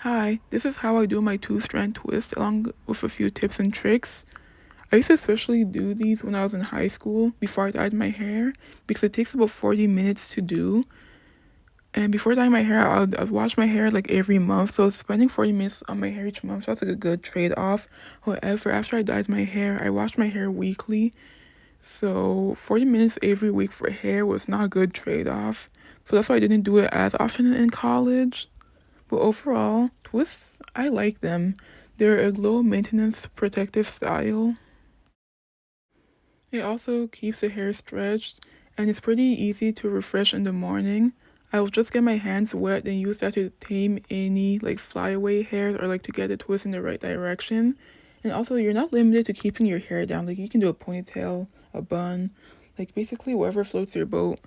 Hi, this is how I do my two-strand twist along with a few tips and tricks. I used to especially do these when I was in high school before I dyed my hair because it takes about 40 minutes to do. And before dyeing my hair, I'd wash my hair like every month, so spending 40 minutes on my hair each month, so that's like a good trade-off. However, after I dyed my hair, I washed my hair weekly, so 40 minutes every week for hair was not a good trade-off. So that's why I didn't do it as often in college. But overall, twists, I like them. They're a low maintenance protective style. It also keeps the hair stretched and it's pretty easy to refresh in the morning. I will just get my hands wet and use that to tame any like flyaway hairs or like to get the twist in the right direction. And also you're not limited to keeping your hair down. Like you can do a ponytail, a bun, like basically whatever floats your boat.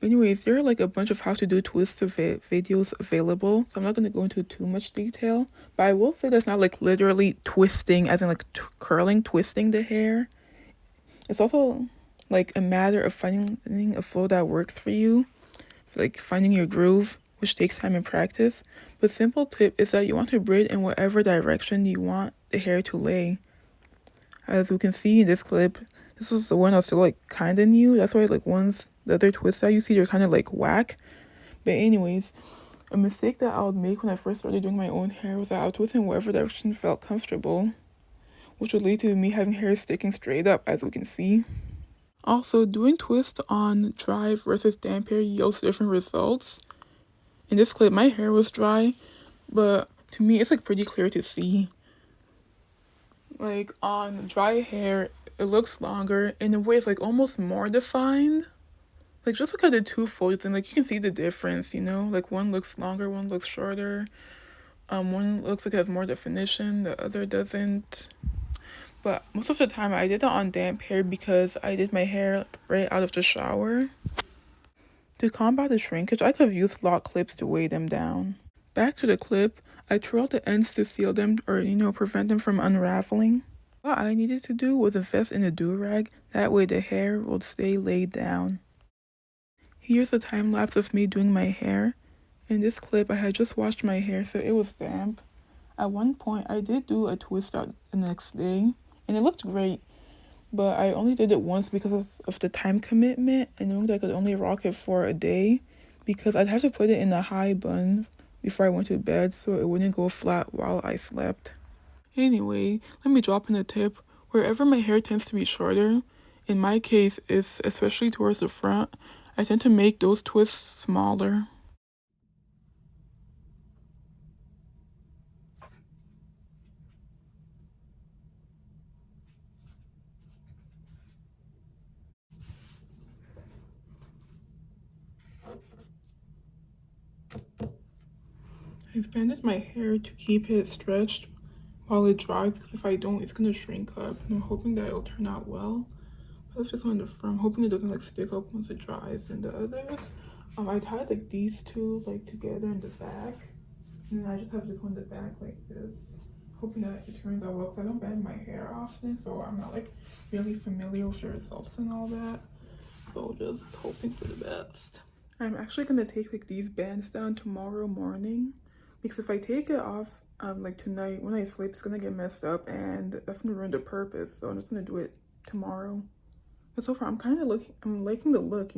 But anyways, there are like a bunch of how to do twist videos available, so I'm not going to go into too much detail, but I will say that's not like literally twisting as in like curling, twisting the hair. It's also like a matter of finding a flow that works for you, like finding your groove, which takes time and practice. But simple tip is that you want to braid in whatever direction you want the hair to lay. As we can see in this clip, this is the one that's still like kind of new. That's why like the other twists that you see, they're kind of like whack. But anyways, a mistake that I would make when I first started doing my own hair was that I would twist in whatever direction felt comfortable, which would lead to me having hair sticking straight up, as we can see. Also, doing twists on dry versus damp hair yields different results. In this clip, my hair was dry, but to me, it's like pretty clear to see. Like on dry hair, it looks longer. In a way, it's like almost more defined. Like just look at the two folds and like you can see the difference, you know? Like one looks longer, one looks shorter. One looks like it has more definition, the other doesn't. But most of the time I did it on damp hair because I did my hair right out of the shower. To combat the shrinkage, I could have used lock clips to weigh them down. Back to the clip, I twirled the ends to seal them or, prevent them from unraveling. What I needed to do was invest in a do-rag, that way the hair will stay laid down. Here's a time lapse of me doing my hair. In this clip, I had just washed my hair, so it was damp. At one point, I did do a twist out the next day, and it looked great, but I only did it once because of the time commitment, and knowing that I could only rock it for a day, because I'd have to put it in a high bun before I went to bed, so it wouldn't go flat while I slept. Anyway, let me drop in a tip. Wherever my hair tends to be shorter, in my case, it's especially towards the front, I tend to make those twists smaller. I've banded my hair to keep it stretched while it dries because if I don't, it's gonna shrink up. And I'm hoping that it'll turn out well. But that's just on the front. I'm hoping it doesn't like stick up once it dries. And the others, I tied like these two like together in the back. And then I just have this one in the back like this. Hoping that it turns out well because I don't band my hair often, so I'm not like really familiar with the results and all that. So just hoping for the best. I'm actually gonna take like these bands down tomorrow morning because if I take it off like tonight when I sleep, it's gonna get messed up and that's gonna ruin the purpose. So I'm just gonna do it tomorrow. But so far I'm liking the look,